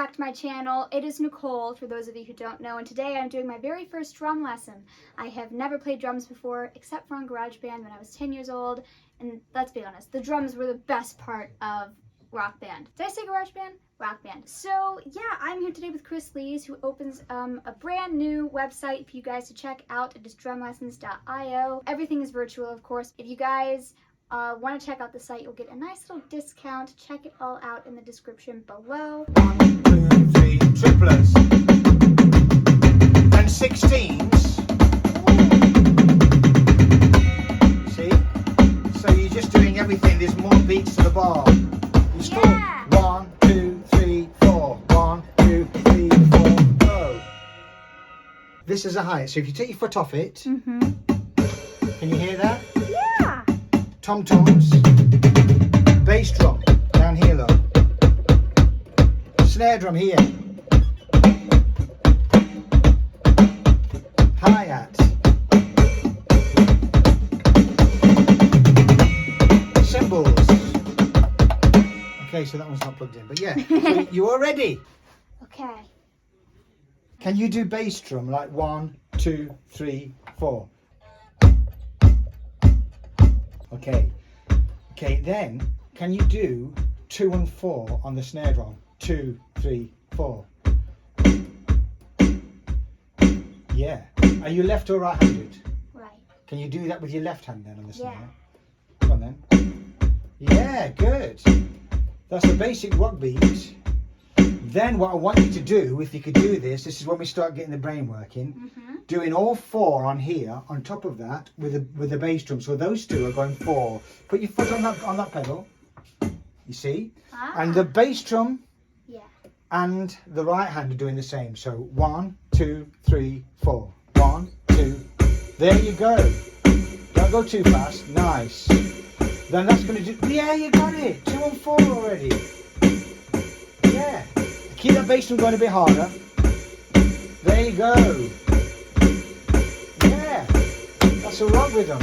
back to my channel. It is Nicole, for those of you who don't know, and today I'm doing my very first drum lesson. I have never played drums before, except for on GarageBand when I was 10 years old, and let's be honest, the drums were the best part of Rock Band. Did I say GarageBand? Rock Band. So yeah, I'm here today with Chris Lees, who opens a brand new website for you guys to check out. It is drumlessons.io. Everything is virtual, of course. If you guys want to check out the site, you'll get a nice little discount. Check it all out in the description below. 1, 2, 3 triplets and 16s. See? So you're just doing everything. There's more beats to the bar. You score 1, 2, 3, 4. 1, 2, 3, 4. Go. This is a height. So if you take your foot off it, can you hear that? Yeah. Tom-toms, bass drum down here, look, snare drum here, hi-hat, cymbals. Okay, so that one's not plugged in, but yeah, so you all ready? Okay. Can you do bass drum like 1, 2, 3, 4? Okay. Okay, then can you do 2 and 4 on the snare drum? 2, 3, 4. Yeah. Are you left or right-handed? Right. Can you do that with your left hand then on the snare? Yeah. Come on then. Yeah, good. That's a basic rock beat. Then what I want you to do, if you could do this is when we start getting the brain working, doing all 4 on here, on top of that, with the bass drum. So those 2 are going 4. Put your foot on that pedal, you see? And the bass drum and the right hand are doing the same. So 1, 2, 3, 4. 1, 2. There you go. Don't go too fast. Nice. Then that's going to do... Yeah, you got it. 2 and 4 already. Yeah. Keep that bass drum going a bit harder. There you go. Yeah. That's a rock rhythm.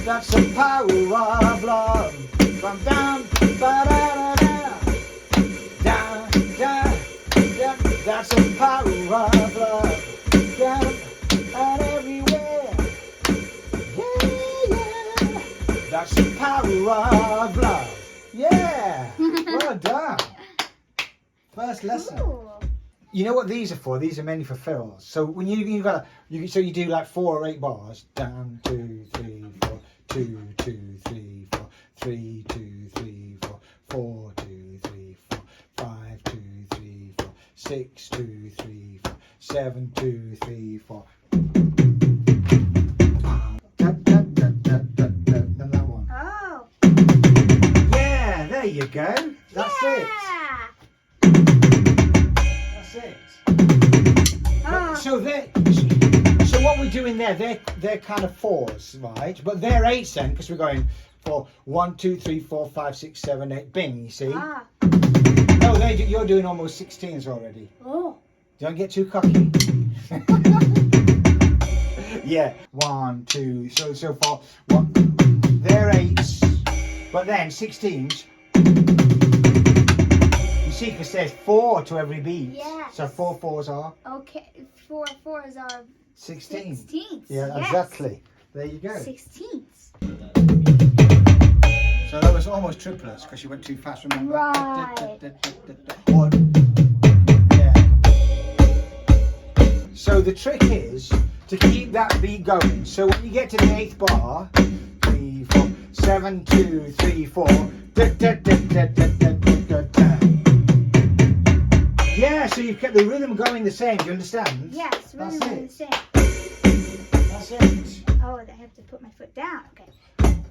That's the power of love. From down, ba-da-da-da. Down, down, down. That's the power of love. Down and everywhere. Yeah, yeah. That's the power of love. Yeah, well done. First lesson. Cool. You know what these are for? These are mainly for fills. So when you do like 4 or 8 bars. Down, 2, 3, 4, 2, 2, 3, 4, 3, 2, 3, 4, 4, 2, 3, 4, 5, 2, 3, 4, 6, 2, 3, 4, 7, 2, 3, 4. There you go. That's it. That's it. So what we're doing there, they're kind of 4s, right? But they're 8s then, because we're going for 1, 2, 3, 4, 5, 6, 7, 8. Bing, you see? No, you're doing almost 16s already. Oh. Don't get too cocky. Yeah. 1, 2. So far, 1. They're 8s, but then 16s. See, because there's 4 to every beat. Yes. So 4 4s are? Okay, 4 4s are 16. 16s. Yeah, yes. Exactly. There you go. 16s. So that was almost triplets because you went too fast, remember? Right. 1. Yeah. So the trick is to keep that beat going. So when you get to the 8th bar, 3, 4, 7, 2, 3, 4. Yeah, so you've kept the rhythm going the same, do you understand? Yes, rhythm going the same. That's it. Oh, I have to put my foot down, okay.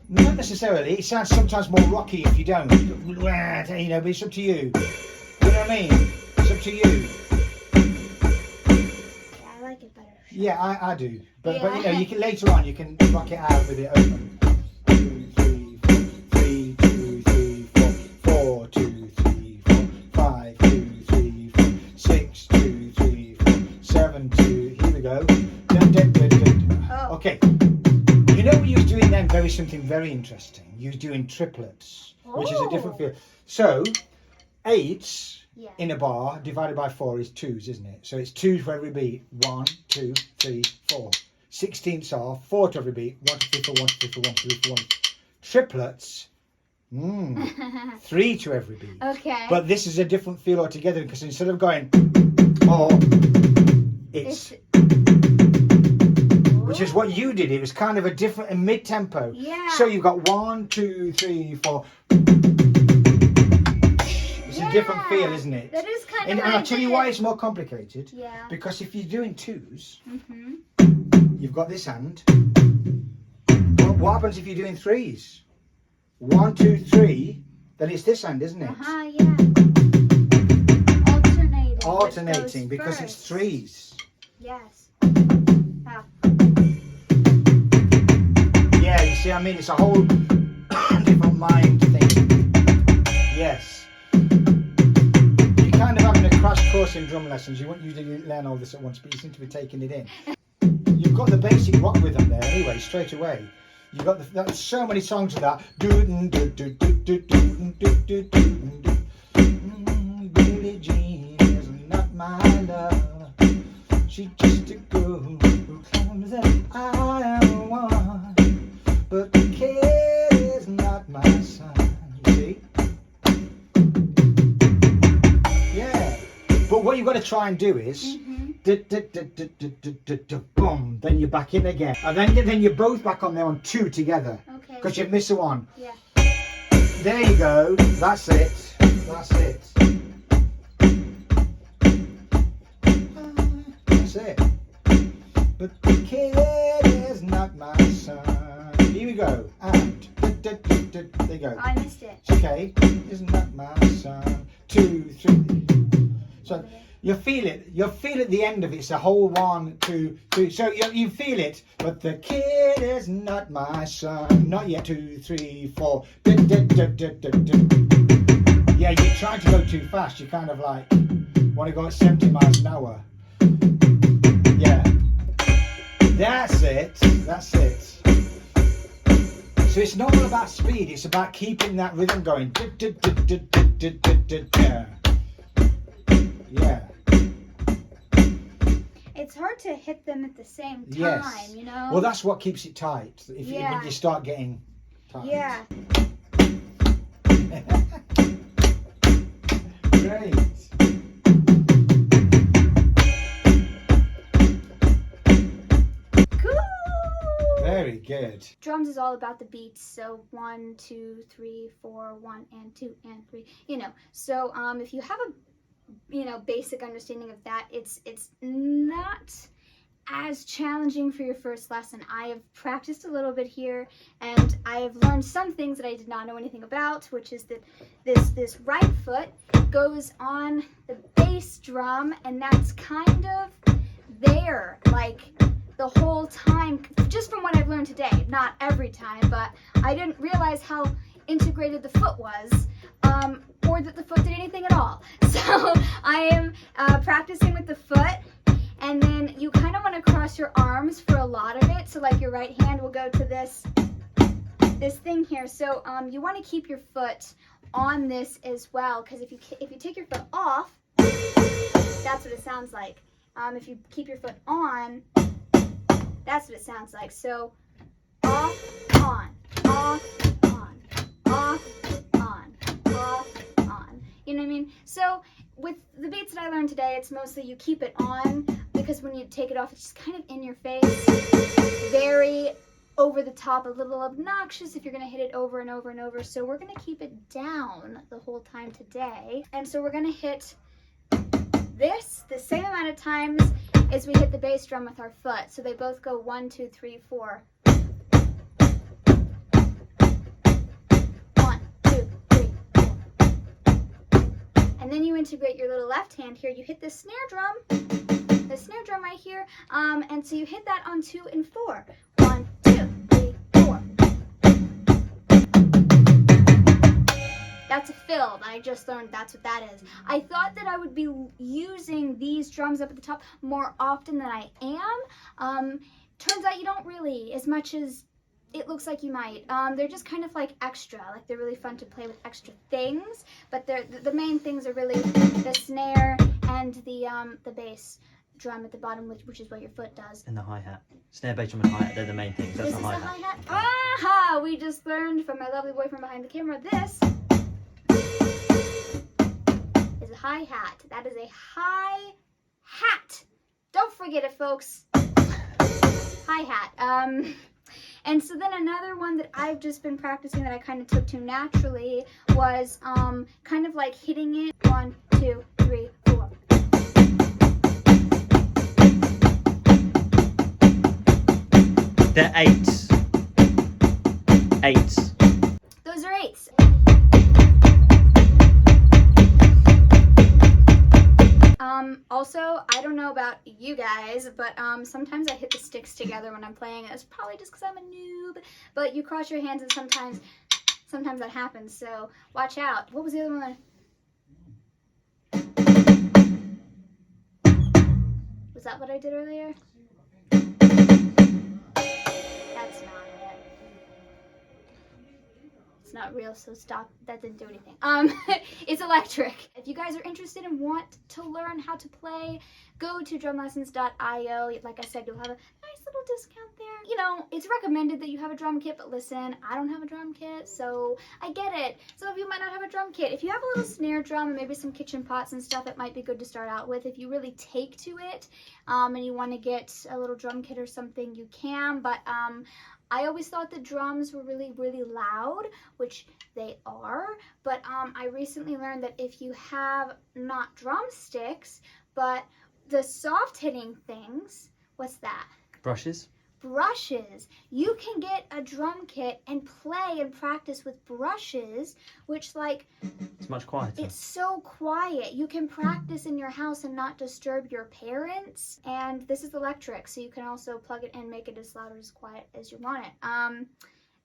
Not necessarily, it sounds sometimes more rocky if you don't. You know, but it's up to you. You know what I mean? It's up to you. Yeah, I like it better. Yeah, I do. But Yeah. you know, you can later on you can rock it out with it open. 2, 3, 4, 3, 2, 3, 4, 4, 2, 3, 4, 5, 2, 3, 4, 6, 2, 3, 4, 7, 2. Here we go. Oh. Okay. You know what you was doing then? Very, something very interesting. You was doing triplets, which is a different feel. So eights Yeah. in a bar divided by 4 is 2s, isn't it? So it's 2 for every beat. 1, 2, 3, 4. 16ths are 4 to every beat. 1, 2, 3, 4, 1, 2, 3, 4, 1, 2, 3, 4, 1. Triplets, 3 to every beat. Okay. But this is a different feel altogether because instead of going or, it's which is what you did. It was kind of a different, a mid-tempo. Yeah. So you've got 1, 2, 3, 4. It's a different feel, isn't it? That is kind And of. I'll tell you why it's more complicated. Yeah. Because if you're doing 2s, Mhm. you've got this hand. But what happens if you're doing 3s? 1, 2, 3. Then it's this hand, isn't it? Yeah. Alternating because it's 3s. Yes. Ah. Yeah, you see, I mean, it's a whole different mind thing. Yes. You're kind of having a crash course in drum lessons. You want you to learn all this at once, but you seem to be taking it in. You've got the basic rock rhythm there anyway, straight away. You've got there's so many songs of that. Billie Jean is not my love. She's just a girl who claims that I am one. But the kid is not my son. You see? Yeah. But what you've got to try and do is boom, then you're back in again. And then you're both back on there on 2 together. Okay. Because you miss a 1. Yeah. There you go. That's it. That's it. That's it. But the kid is not my son. Here we go. And there you go. I missed it. Okay. Is not my son. 2, 3. So you feel it. You'll feel at the end of it. It's a whole 1, 2, 3. So you feel it. But the kid is not my son. Not yet. 2, 3, 4. Yeah, you're trying to go too fast. You kind of like want to go at 70 miles an hour. Yeah. That's it. That's it. So it's not all about speed. It's about keeping that rhythm going. Yeah. It's hard to hit them at the same time, Yes. you know? Well, that's what keeps it tight. If Yeah. when you start getting tight. Yeah. Great. Cool! Very good. Drums is all about the beats, so 1, 2, 3, 4, 1 and 2 and 3, you know. So if you have a basic understanding of that, it's not as challenging for your first lesson. I have practiced a little bit here, and I have learned some things that I did not know anything about, which is that this right foot goes on the bass drum, and that's kind of there, like the whole time, just from what I've learned today. Not every time, but I didn't realize how integrated the foot was, or that the foot did anything at all. So I am practicing with the foot, and then you kind of want to cross your arms for a lot of it. So like your right hand will go to this thing here. So you want to keep your foot on this as well, because if you take your foot off, that's what it sounds like. If you keep your foot on, that's what it sounds like. So off, on, off, on, off, on, off, on. You know what I mean? So with the beats that I learned today, it's mostly you keep it on, because when you take it off, it's just kind of in your face, very over the top, a little obnoxious if you're going to hit it over and over and over. So we're going to keep it down the whole time today. And so we're going to hit this the same amount of times as we hit the bass drum with our foot. So they both go 1, 2, 3, 4. 1, 2, 3, 4. And then you integrate your little left hand here. You hit the snare drum right here. And so you hit that on 2 and 4. 1, 2, 3, 4. That's a fill. I just learned that's what that is. I thought that I would be using these drums up at the top more often than I am. Turns out you don't really, as much as It looks like you might. They're just kind of like extra, like they're really fun to play with extra things, but the main things are really the snare and the bass drum at the bottom, which is what your foot does. And the hi-hat. Snare, bass drum and hi-hat, they're the main things. That's This the is hi-hat. a hi-hat. Aha! We just learned from my lovely boyfriend behind the camera, this is a hi-hat. That is a hi-hat. Don't forget it, folks. Hi-hat. And so then another one that I've just been practicing that I kind of took to naturally was kind of like hitting it. 1, 2, 3, 4. They're eights. Eights. Those are eights. Also, I don't know about you guys, but sometimes I hit the sticks together when I'm playing. It's probably just because I'm a noob, but you cross your hands and sometimes that happens, so watch out. What was the other one? Was that what I did earlier? That's not it. It's not real, so stop. That didn't do anything. It's electric. If you guys are interested and want to learn how to play, go to drumlessons.io. Like I said, you'll have a nice little discount there. You know, it's recommended that you have a drum kit, but listen, I don't have a drum kit, so I get it. Some of you might not have a drum kit. If you have a little snare drum and maybe some kitchen pots and stuff, it might be good to start out with. If you really take to it and you want to get a little drum kit or something, you can, but I always thought the drums were really, really loud, which they are, but I recently learned that if you have not drumsticks, but the soft hitting things, what's that? Brushes. Brushes. You can get a drum kit and play and practice with brushes, which like, It's much quieter. it's so quiet. You can practice in your house and not disturb your parents. And this is electric, so you can also plug it in, make it as loud or as quiet as you want it.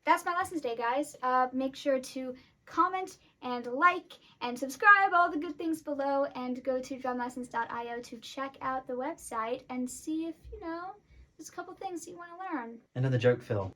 That's my lessons day, guys. Make sure to comment and like and subscribe, all the good things below, and go to drumlessons.io to check out the website and see if, you know, there's a couple things you want to learn. Another joke, Phil.